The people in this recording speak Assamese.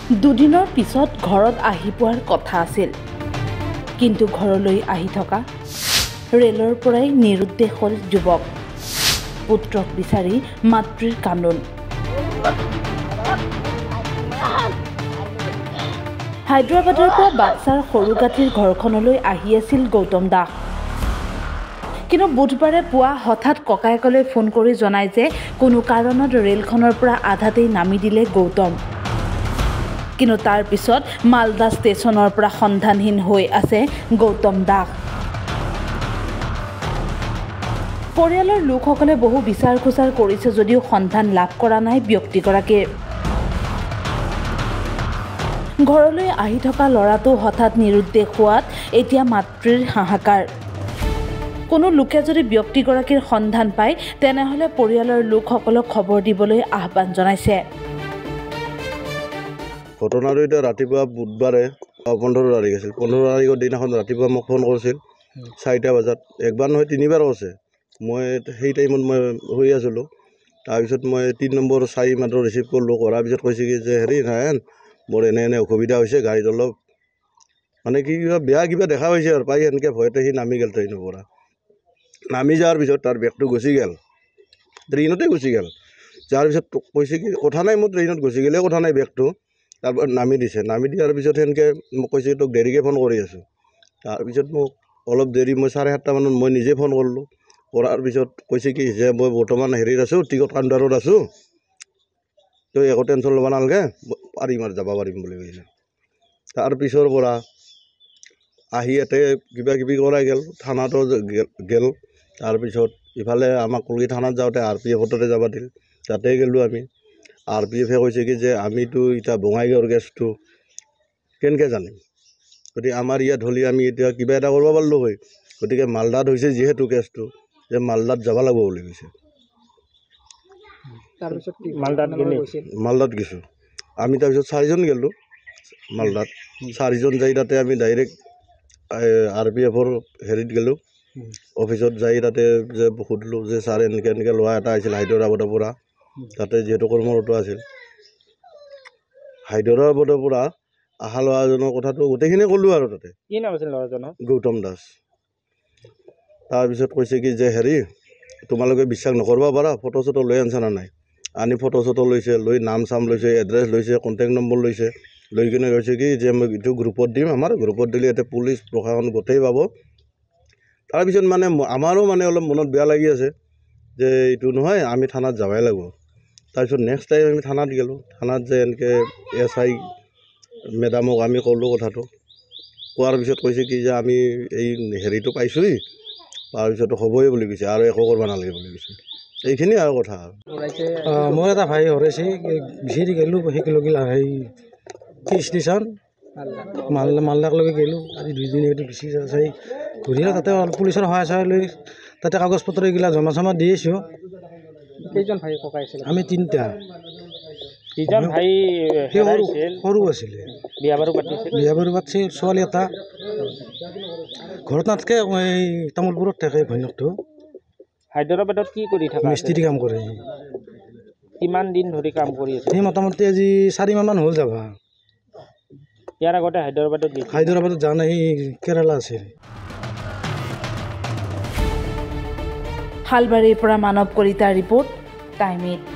দুদিনৰ পিছত ঘৰত আহি পোৱাৰ কথা আছিল, কিন্তু ঘৰলৈ আহি থকা ৰেলৰ পৰাই নিৰুদ্দেশ হ'ল যুৱক। পুত্ৰক বিচাৰি মাতৃৰ কান্দোন। হায়দৰাবাদৰ পৰা বাক্সাৰ সৰুগাঁঠিৰ ঘৰখনলৈ আহি আছিল গৌতম দাস। কিন্তু বুধবাৰে পুৱা হঠাৎ ককায়েকলৈ ফোন কৰি জনায় যে কোনো কাৰণত ৰেলখনৰ পৰা আধাতেই নামি দিলে গৌতম। কিন্তু তাৰ পিছত মালদা ষ্টেচনৰ পৰা সন্ধানহীন হৈ আছে গৌতম দাস। পৰিয়ালৰ লোকসকলে বহু বিচাৰ খোচাৰ কৰিছে যদিও সন্ধান লাভ কৰা নাই ব্যক্তিগৰাকীৰ। ঘৰলৈ আহি থকা ল'ৰাটো হঠাৎ নিৰুদ্দেশ হোৱাত এতিয়া মাতৃৰ হাহাকাৰ। কোনো লোকে যদি ব্যক্তিগৰাকীৰ সন্ধান পায় তেনেহ'লে পৰিয়ালৰ লোকসকলক খবৰ দিবলৈ আহ্বান জনাইছে। ঘটনাটো এতিয়া ৰাতিপুৱা বুধবাৰে 15 তাৰিখ আছিল। 15 তাৰিখৰ দিনাখন ৰাতিপুৱা মোক ফোন কৰিছিল 4টা বজাত। একবাৰ নহয় 3বাৰ কৈছে। মই সেই টাইমত মই শুই আছিলোঁ। তাৰপিছত মই 3 নম্বৰ 4 মাত্ৰ ৰিচিভ কৰিলোঁ। কৰাৰ পিছত কৈছে কি যে হেৰি নাৰায়ণ মোৰ এনে অসুবিধা হৈছে, গাড়ীত অলপ মানে কি বেয়া কিবা দেখা পাইছে আৰু পাই এনেকৈ ভয়তে সি নামি গ'ল ট্ৰেইনৰ পৰা। নামি যোৱাৰ পিছত তাৰ বেগটো গুচি গ'ল, ট্ৰেইনতে গুচি গ'ল। যাৰ পিছত কৈছে কি কথা নাই, মোৰ ট্ৰেইনত গুচি গ'লে কথা নাই, বেগটো তাৰপৰা নামি দিছে। নামি দিয়াৰ পিছত সেনেকৈ মোক কৈছে তোক দেৰিকৈ ফোন কৰি আছোঁ। তাৰপিছত মোক অলপ দেৰি মই 7:30 মানত মই নিজে ফোন কৰিলোঁ। কৰাৰ পিছত কৈছে কি যে মই বৰ্তমান হেৰিত আছোঁ, টিকট কাউণ্টাৰত আছোঁ, তই একো টেনশ্যন ল'ব নালাগে, পাৰিম আৰু যাব পাৰিম বুলি কৈছে। তাৰপিছৰ পৰা আহি ইয়াতে কিবা কিবি কৰাই গ'ল, থানাতো গ'ল। তাৰপিছত ইফালে আমাক কলগী থানাত যাওঁতে RPFতে যাব দিল, তাতে গ'লোঁ আমি। RPFে কৈছে কি যে আমিতো এতিয়া বঙাইগাঁৱৰ কেছটো কেনেকৈ জানিম, গতিকে আমাৰ ইয়াত হ'লে আমি এতিয়া কিবা এটা কৰিব পাৰিলোঁ হয়, গতিকে মালদাত হৈছে যিহেতু কেছটো, যে মালদাত যাব লাগিব বুলি কৈছে। মালদাত গৈছোঁ আমি। তাৰপিছত 4জন গ'লোঁ মালদাত। 4জন যাই তাতে আমি ডাইৰেক্ট RPFৰ হেৰিত গ'লোঁ, অফিচত যাই তাতে যে সুধিলোঁ যে ছাৰ এনেকৈ লোৱা এটা আহিছিল হায়দৰাবাদৰ পৰা, তাতে যিহেতু কৰ্মৰত আছিল। হায়দৰাবাদৰ পৰা অহা ল'ৰাজনৰ কথাটো গোটেইখিনি ক'লোঁ আৰু তাতে। কি নাম আছিল ল'ৰাজনৰ? গৌতম দাস। তাৰপিছত কৈছে কি যে হেৰি তোমালোকে বিশ্বাস নকৰিব পাৰা, ফটো চটো লৈ আনছা না নাই। আনি ফটো চটো লৈছে, লৈ নাম চাম লৈছে, এড্ৰেছ লৈছে, কণ্টেক্ট নম্বৰ লৈছে, লৈ কিনে কৈছে কি যে মই এইটো গ্ৰুপত দিম, আমাৰ গ্ৰুপত দিলে ইয়াতে পুলিচ প্ৰশাসন গোটেই পাব। তাৰপিছত মানে আমাৰো মানে অলপ মনত বেয়া লাগি আছে যে এইটো নহয়, আমি থানাত যাবই লাগিব। তাৰপিছত নেক্সট টাইম আমি থানাত গ'লোঁ। থানাত যে এনেকৈ SI মেডামক আমি ক'লোঁ কথাটো। কোৱাৰ পিছত কৈছে কি যে আমি এই হেৰিটো পাইছোঁহি, তাৰপিছত হ'বই বুলি কৈছে, আৰু একো কৰিব নালাগে বুলি কৈছে। এইখিনি আৰু কথা। মোৰ এটা ভাই হৰেছে বিচাৰি গ'লোঁ, সেইকলগিলা সেই ষ্টেচন মালদাকলৈকে গ'লোঁ। আজি 2 দিন হয়তো বিচাৰি চাই ঘূৰিলোঁ। তাতে পুলিচৰ সহায় চহায় লৈ তাতে কাগজ পত্ৰ এইগিলা জমা চমা দি আছোঁ। কেইজন ভাই ককাই আছিল? আমি 3টা। যিজন ভাই সৰু আছিলে, বিয়া বাৰু পাতিছিল? বিয়া বাৰু পাতিছিল, ছোৱালী এটা। ঘৰত নাথাকে, এই তামোলপুৰত থাকে ঘৈণীয়েকটো। হায়দৰাবাদত কি কৰি থকা? মিস্ত্ৰী কাম কৰে। কিমান দিন ধৰি কাম কৰি আছে? সেই মোটামুটি আজি 4 মাহমান হ'ল যাবা। ইয়াৰ আগতে হায়দৰাবাদত গৈছিল? হায়দৰাবাদত যোৱা নাই, কেৰালা আছিল। শালবাৰীৰ পৰা মানৱ কলিতাৰ ৰিপৰ্ট, টাইম 8।